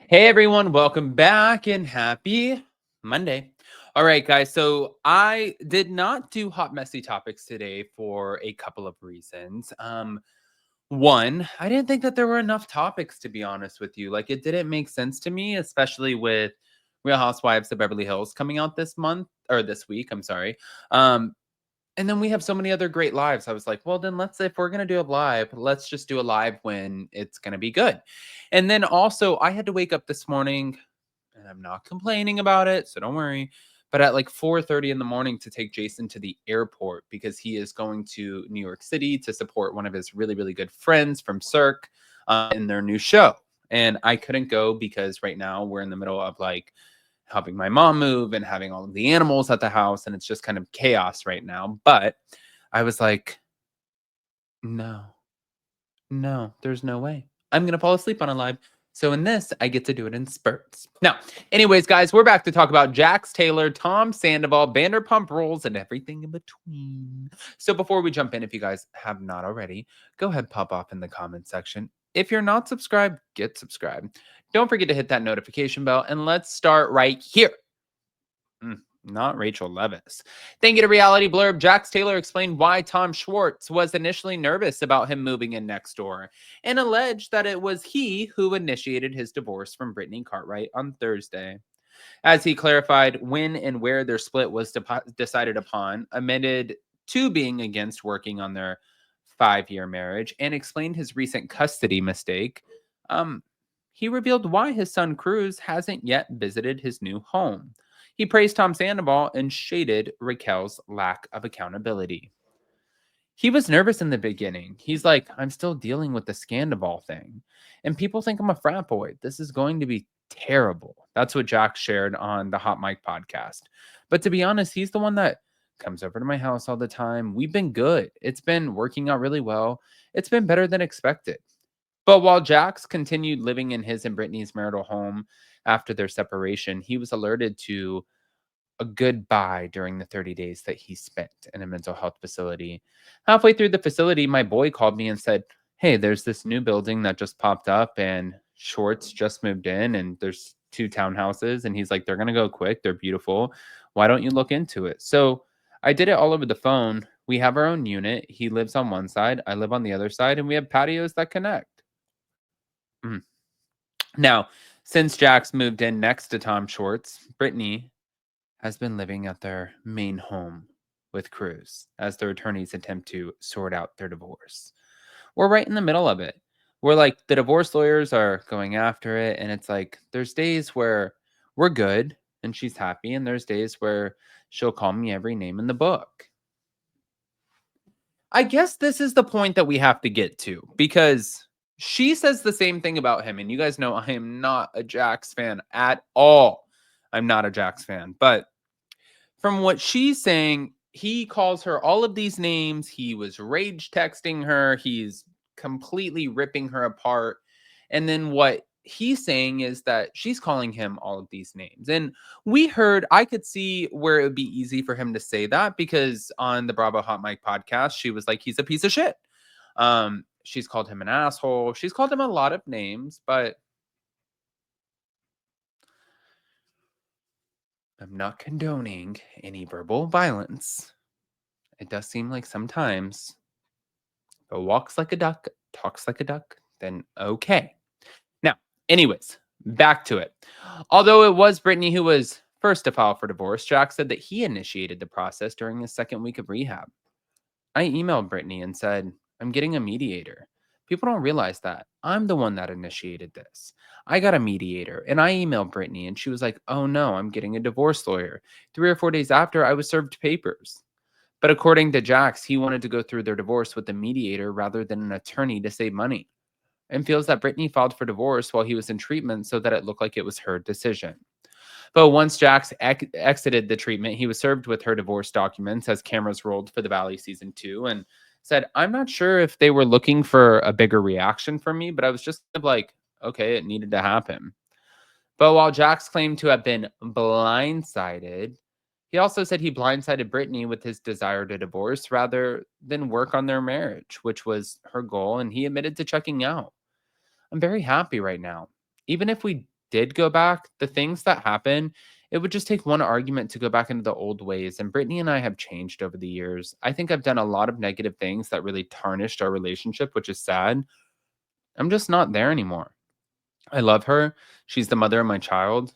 Hey everyone, welcome back and happy Monday. All right, guys. So I did not do hot messy topics today for a couple of reasons. One, I didn't think that there were enough topics to be honest with you. Like it didn't make sense to me, especially with Real Housewives of Beverly Hills coming out this month or this week. I'm sorry. Um, and then we have so many other great lives. I was like, well, then if we're going to do a live, let's just do a live when it's going to be good. And then also, I had to wake up this morning and I'm not complaining about it, so don't worry. But at like 4:30 in the morning to take Jason to the airport because he is going to New York City to support one of his really, really good friends from Cirque in their new show. And I couldn't go because right now we're in the middle of like helping my mom move and having all of the animals at the house. And it's just kind of chaos right now. But I was like, no, no, there's no way. I'm going to fall asleep on a live. So in this, I get to do it in spurts. Now, anyways, guys, we're back to talk about Jax Taylor, Tom Sandoval, Vanderpump Rules, and everything in between. So before we jump in, if you guys have not already, go ahead, pop off in the comment section. If you're not subscribed, get subscribed. Don't forget to hit that notification bell, and let's start right here. Not Rachel Leviss. Thank you to Reality Blurb. Jax Taylor explained why Tom Schwartz was initially nervous about him moving in next door and alleged that it was he who initiated his divorce from Brittany Cartwright on Thursday. As he clarified when and where their split was decided upon, admitted to being against working on their 5-year marriage, and explained his recent custody mistake, he revealed why his son Cruz hasn't yet visited his new home. He praised Tom Sandoval and shaded Raquel's lack of accountability. He was nervous in the beginning. He's like, I'm still dealing with the Scandival thing. And people think I'm a frat boy. This is going to be terrible. That's what Jax shared on the Hot Mic podcast. But to be honest, he's the one that comes over to my house all the time. We've been good. It's been working out really well. It's been better than expected. But while Jax continued living in his and Brittany's marital home after their separation, he was alerted to a goodbye during the 30 days that he spent in a mental health facility. Halfway through the facility, my boy called me and said, hey, there's this new building that just popped up and Schwartz just moved in and there's 2 townhouses. And he's like, they're going to go quick. They're beautiful. Why don't you look into it? So I did it all over the phone. We have our own unit. He lives on one side. I live on the other side. And we have patios that connect. Mhm. Now, since Jax moved in next to Tom Schwartz, Brittany has been living at their main home with Cruz as their attorneys attempt to sort out their divorce. We're right in the middle of it. We're like, the divorce lawyers are going after it, and it's like, there's days where we're good and she's happy, and there's days where she'll call me every name in the book. I guess this is the point that we have to get to because she says the same thing about him. And you guys know I am not a Jax fan at all. I'm not a Jax fan. But from what she's saying, he calls her all of these names. He was rage texting her. He's completely ripping her apart. And then what he's saying is that she's calling him all of these names. And I could see where it would be easy for him to say that because on the Bravo Hot Mic podcast, she was like, he's a piece of shit. She's called him an asshole. She's called him a lot of names, but I'm not condoning any verbal violence. It does seem like sometimes if it walks like a duck, talks like a duck, then okay. Now, anyways, back to it. Although it was Brittany who was first to file for divorce, Jack said that he initiated the process during his second week of rehab. I emailed Brittany and said, I'm getting a mediator. People don't realize that. I'm the one that initiated this. I got a mediator and I emailed Brittany and she was like, oh no, I'm getting a divorce lawyer. 3 or 4 days after, I was served papers. But according to Jax, he wanted to go through their divorce with a mediator rather than an attorney to save money, and feels that Brittany filed for divorce while he was in treatment so that it looked like it was her decision. But once Jax exited the treatment, he was served with her divorce documents as cameras rolled for the Valley season 2 and said, I'm not sure if they were looking for a bigger reaction from me, but I was just kind of like, okay, it needed to happen. But while Jax claimed to have been blindsided, he also said he blindsided Brittany with his desire to divorce rather than work on their marriage, which was her goal, and he admitted to checking out. I'm very happy right now. Even if we did go back, the things that happen, it would just take one argument to go back into the old ways. And Brittany and I have changed over the years. I think I've done a lot of negative things that really tarnished our relationship, which is sad. I'm just not there anymore. I love her. She's the mother of my child.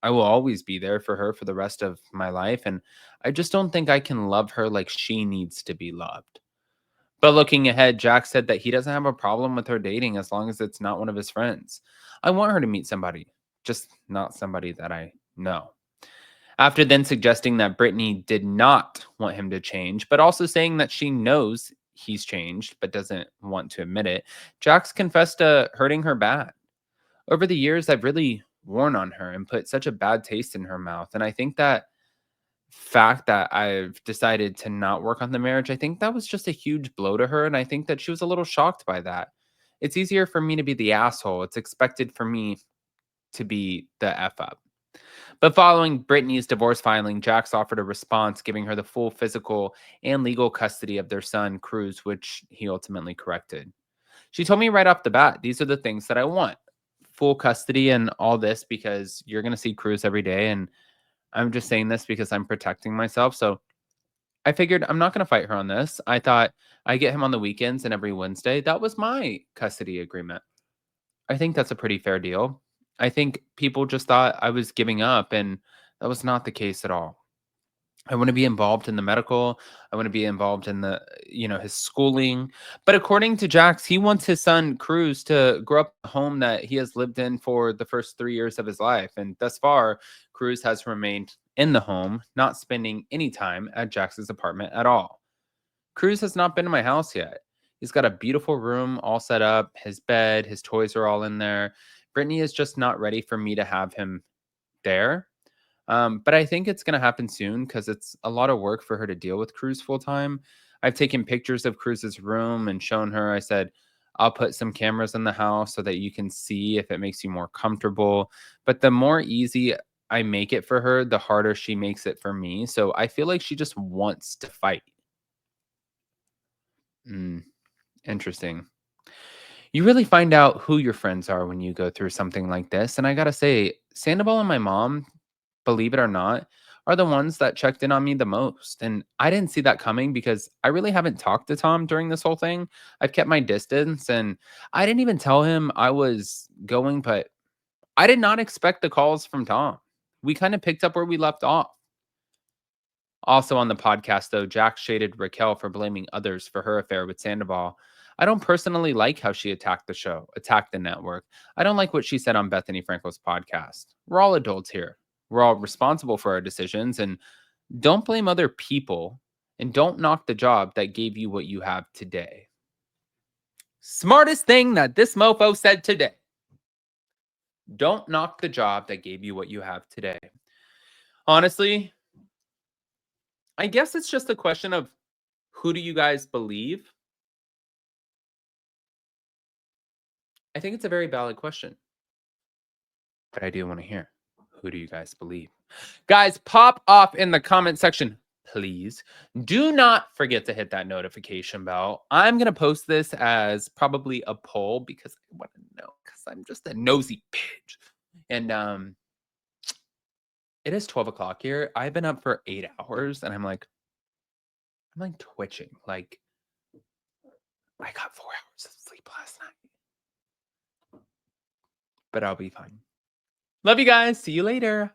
I will always be there for her for the rest of my life. And I just don't think I can love her like she needs to be loved. But looking ahead, Jack said that he doesn't have a problem with her dating as long as it's not one of his friends. I want her to meet somebody, just not somebody that I know. After then suggesting that Brittany did not want him to change, but also saying that she knows he's changed but doesn't want to admit it, Jax confessed to hurting her bad. Over the years, I've really worn on her and put such a bad taste in her mouth. And I think that fact that I've decided to not work on the marriage, I think that was just a huge blow to her. And I think that she was a little shocked by that. It's easier for me to be the asshole. It's expected for me to be the F up. But following Brittany's divorce filing, Jax offered a response giving her the full physical and legal custody of their son, Cruz, which he ultimately corrected. She told me right off the bat, these are the things that I want. Full custody and all this because you're going to see Cruz every day. And I'm just saying this because I'm protecting myself. So I figured I'm not going to fight her on this. I thought I get him on the weekends and every Wednesday. That was my custody agreement. I think that's a pretty fair deal. I think people just thought I was giving up, and that was not the case at all. I want to be involved in the medical. I want to be involved in his schooling. But according to Jax, he wants his son Cruz to grow up in a home that he has lived in for the first 3 years of his life. And thus far, Cruz has remained in the home, not spending any time at Jax's apartment at all. Cruz has not been to my house yet. He's got a beautiful room all set up, his bed, his toys are all in there. Brittany is just not ready for me to have him there. But I think it's going to happen soon because it's a lot of work for her to deal with Cruz full time. I've taken pictures of Cruz's room and shown her. I said, I'll put some cameras in the house so that you can see if it makes you more comfortable. But the more easy I make it for her, the harder she makes it for me. So I feel like she just wants to fight. Mm, interesting. You really find out who your friends are when you go through something like this. And I got to say, Sandoval and my mom, believe it or not, are the ones that checked in on me the most. And I didn't see that coming because I really haven't talked to Tom during this whole thing. I've kept my distance and I didn't even tell him I was going, but I did not expect the calls from Tom. We kind of picked up where we left off. Also on the podcast, though, Jack shaded Raquel for blaming others for her affair with Sandoval. I don't personally like how she attacked the show, attacked the network. I don't like what she said on Bethany Frankel's podcast. We're all adults here. We're all responsible for our decisions, and don't blame other people and don't knock the job that gave you what you have today. Smartest thing that this mofo said today. Don't knock the job that gave you what you have today. Honestly, I guess it's just a question of who do you guys believe? I think it's a very valid question, but I do want to hear who do you guys believe? Guys, pop off in the comment section, please. Do not forget to hit that notification bell. I'm going to post this as probably a poll because I want to know because I'm just a nosy bitch. And it is 12 o'clock here. I've been up for 8 hours and I'm like twitching. Like I got 4 hours of sleep last night, but I'll be fine. Love you guys. See you later.